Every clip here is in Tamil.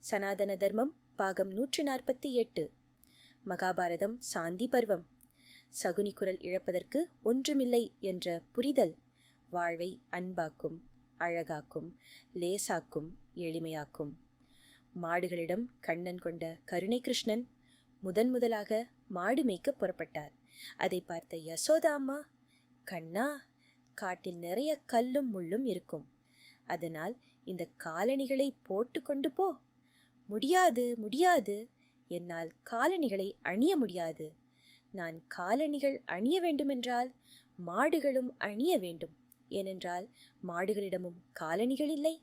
சனாதன தர்மம் பாகம் 148. மகாபாரதம் சாந்தி பர்வம். சகுனி குரல் இழப்பதற்கு ஒன்றுமில்லை என்ற புரிதல் வாழ்வை அன்பாக்கும், அழகாக்கும், லேசாக்கும், எளிமையாக்கும். மாடுகளிடம் கண்ணன் கொண்ட கருணை கிருஷ்ணன் முதலாக மாடு மேய்க்க புறப்பட்டார். அதை பார்த்த யசோதா அம்மா, கண்ணா, காட்டில் நிறைய கல்லும் முள்ளும் இருக்கும், அதனால் இந்த காலணிகளை போட்டு கொண்டு போ. முடியாது முடியாது, என்னால் காலணிகளை அணிய முடியாது. நான் காலணிகள் அணிய வேண்டுமென்றால் மாடுகளும் அணிய வேண்டும். ஏனென்றால் மாடுகளிடமும் காலணிகள் இல்லை.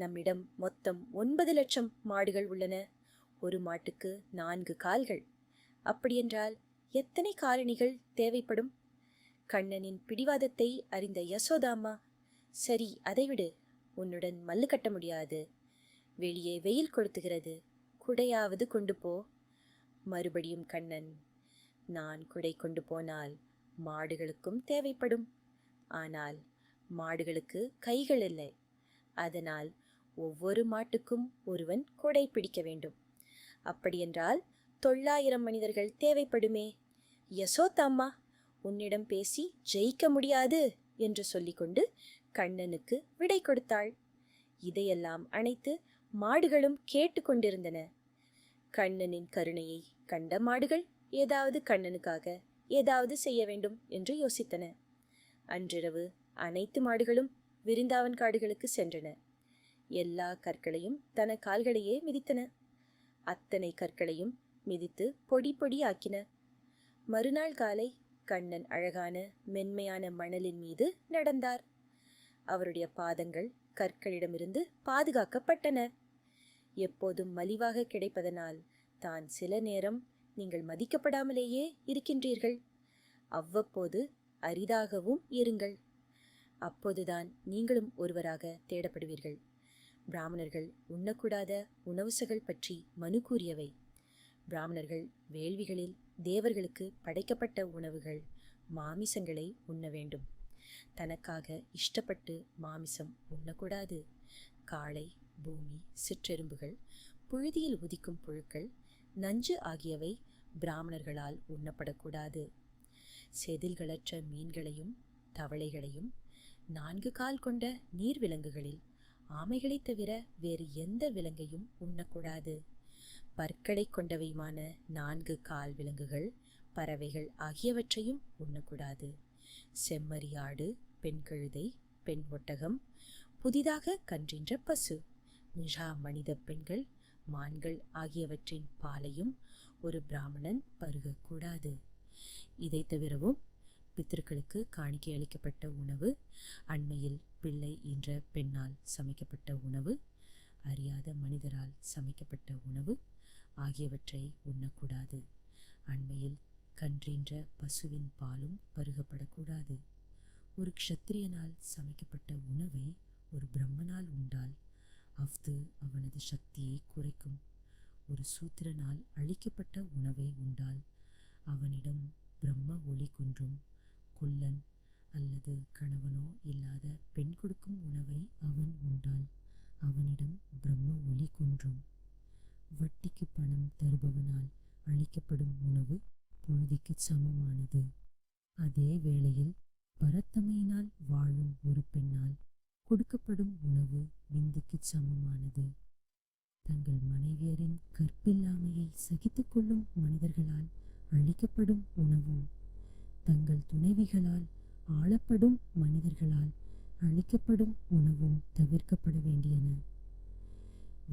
நம்மிடம் மொத்தம் 9 லட்சம் மாடுகள் உள்ளன. ஒரு மாட்டுக்கு 4 கால்கள். அப்படியென்றால் எத்தனை காலணிகள் தேவைப்படும்? கண்ணனின் பிடிவாதத்தை அறிந்த யசோதாம்மா, சரி, அதை விடு, உன்னுடன் மல்லு கட்ட முடியாது. வெளியே வெயில் கொளுத்துகிறது, குடையாவது கொண்டு போ. மறுபடியும் கண்ணன், நான் குடை கொண்டு போனால் மாடுகளுக்கும் தேவைப்படும். ஆனால் மாடுகளுக்கு கைகள் இல்லை. அதனால் ஒவ்வொரு மாட்டுக்கும் ஒருவன் குடை பிடிக்க வேண்டும். அப்படியென்றால் 900 மனிதர்கள் தேவைப்படுமே. யசோதாம்மா, உன்னிடம் பேசி ஜெயிக்க முடியாது என்று சொல்லிக்கொண்டு கண்ணனுக்கு விடை கொடுத்தாள். இதையெல்லாம் அனைத்து மாடுகளும் கேட்டுக்கொண்டிருந்தன. கண்ணனின் கருணையை கண்ட மாடுகள் ஏதாவது கண்ணனுக்காக ஏதாவது செய்ய வேண்டும் என்று யோசித்தன. அன்றிரவு அனைத்து மாடுகளும் விருந்தாவன் காடுகளுக்கு சென்றன. எல்லா கற்களையும் தன கால்களையே மிதித்தன. அத்தனை கற்களையும் மிதித்து பொடி பொடி ஆக்கின. மறுநாள் காலை கண்ணன் அழகான மென்மையான மணலின் மீது நடந்தார். அவருடைய பாதங்கள் கற்களிடமிருந்து பாதுகாக்கப்பட்டன. எப்போதும் மலிவாக கிடைப்பதனால் தான் சில நேரம் நீங்கள் மதிக்கப்படாமலேயே இருக்கின்றீர்கள். அவ்வப்போது அரிதாகவும் இருங்கள். அப்போதுதான் நீங்களும் ஒருவராக தேடப்படுவீர்கள். பிராமணர்கள் உண்ணக்கூடாத உணவுசகள் பற்றி மனு கூறியவை. பிராமணர்கள் வேள்விகளில் தேவர்களுக்கு படைக்கப்பட்ட உணவுகள், மாமிசங்களை உண்ண வேண்டும். தனக்காக இஷ்டப்பட்டு மாமிசம் உண்ணக்கூடாது. காளை, பூமி, சிற்றெரும்புகள், புழுதியில் உதிக்கும் புழுக்கள், நஞ்சு ஆகியவை பிராமணர்களால் உண்ணப்படக்கூடாது. செதில்களற்ற மீன்களையும் தவளைகளையும் 4 கால் கொண்ட நீர்விலங்குகளில் ஆமைகளை தவிர வேறு எந்த விலங்கையும் உண்ணக்கூடாது. பற்களை கொண்டவையுமான 4 கால் விலங்குகள், பறவைகள் ஆகியவற்றையும் உண்ணக்கூடாது. செம்மறியாடு, பெண் கழுதை, பெண் ஒட்டகம், புதிதாக கன்றின்ற பசு, நிஷா மனித பெண்கள், மான்கள் ஆகியவற்றின் பாலையும் ஒரு பிராமணன் பருகக்கூடாது. இதை தவிரவும் பித்திருக்களுக்கு காணிக்கை அளிக்கப்பட்ட உணவு, அண்மையில் பிள்ளை என்ற பெண்ணால் சமைக்கப்பட்ட உணவு, அறியாத மனிதரால் சமைக்கப்பட்ட உணவு ஆகியவற்றை உண்ணக்கூடாது. அண்மையில் கன்றீன்ற பசுவின் பாலும் பருகப்படக்கூடாது. ஒரு க்ஷத்திரியனால் சமைக்கப்பட்ட உணவை ஒரு பிரம்மனால் உண்டால் அஃது அவனது சக்தியை குறைக்கும். ஒரு சூத்திரனால் அளிக்கப்பட்ட உணவை உண்டால் அவனிடம் பிரம்ம ஒளி குன்றும். கொல்லன் அல்லது கணவனோ இல்லாத பெண் கொடுக்கும் உணவை அவன் உண்டால் அவனிடம் பிரம்ம ஒளி குன்றும். வட்டிக்கு பணம் தருபவனால் அளிக்கப்படும் உணவு புழுதிக்கு சமமானது. அதே வேளையில் பரத்தமையினால் வாழும் ஒரு பெண்ணால் கொடுக்கப்படும் உணவு விந்துக்கு சமமானது. தங்கள் மனைவியரின் கற்பில்லாமையை சகித்துக் கொள்ளும் மனிதர்களால் அளிக்கப்படும் உணவும், தங்கள் துணைவிகளால் ஆளப்படும் மனிதர்களால் அளிக்கப்படும் உணவும் தவிர்க்கப்பட வேண்டியன.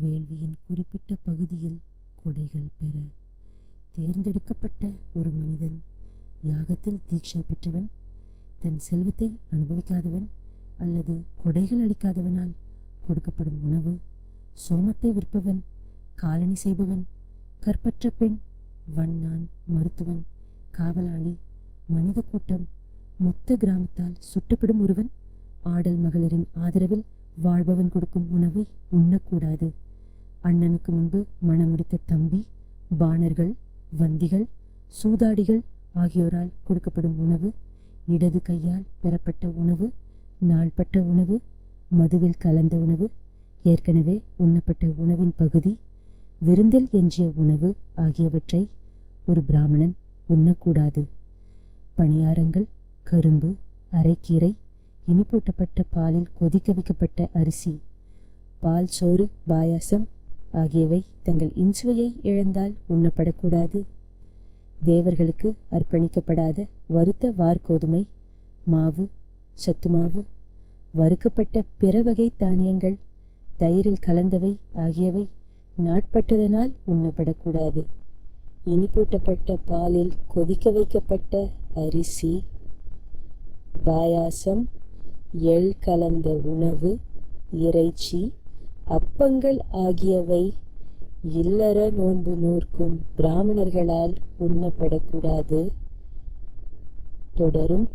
வேள்வியின் குறிப்பிட்ட பகுதியில் கொடைகள் பெற தேர்ந்தெடுக்கப்பட்ட ஒரு மனிதன், யாகத்தில் தீட்சை பெற்றவன், தன் செல்வத்தை அனுபவிக்காதவன் அல்லது கொடைகள் அளிக்காதவனால் கொடுக்கப்படும் உணவு, சோமத்தை விற்பவன், காலணி செய்பவன், கற்பற்ற பெண், வண்ணான், மருத்துவன், காவலாளி, மனித கூட்டம், மொத்த கிராமத்தால் சுட்டப்படும் ஒருவன், ஆடல் மகளிரின் ஆதரவில் வாழ்பவன் கொடுக்கும் உணவை உண்ணக்கூடாது. அண்ணனுக்கு முன்பு மணமுடித்த தம்பி, பாணர்கள், வந்திகள், சூதாடிகள் ஆகியோரால் கொடுக்கப்படும் உணவு, இடது கையால் பெறப்பட்ட உணவு, நாள்பட்ட உணவு, மதுவில் கலந்த உணவு, ஏற்கனவே உண்ணப்பட்ட உணவின் பகுதி, விருந்தில் எஞ்சிய உணவு ஆகியவற்றை ஒரு பிராமணன் உண்ணக்கூடாது. பணியாரங்கள், கரும்பு, அரைக்கீரை, இனிப்பூட்டப்பட்ட பாலில் கொதிக்க வைக்கப்பட்ட அரிசி, பால் சோறு, பாயாசம் ஆகியவை தங்கள் இன்சுவையை இழந்தால் உண்ணப்படக்கூடாது. தேவர்களுக்கு அர்ப்பணிக்கப்படாத வறுத்த வார்கோதுமை, மாவு, சத்துமாவு, வறுக்கப்பட்ட பிற வகை தானியங்கள், தயிரில் கலந்தவை ஆகியவை நாட்பட்டதனால் உண்ணப்படக்கூடாது. இனிப்பூட்டப்பட்ட பாலில் கொதிக்க வைக்கப்பட்ட அரிசி, பாயாசம், எள் கலந்த உணவு, இறைச்சி, அப்பங்கள் ஆகியவை இல்லற நோன்பு நோற்கும் பிராமணர்களால் உண்ணப்படக்கூடாது. தொடரும்.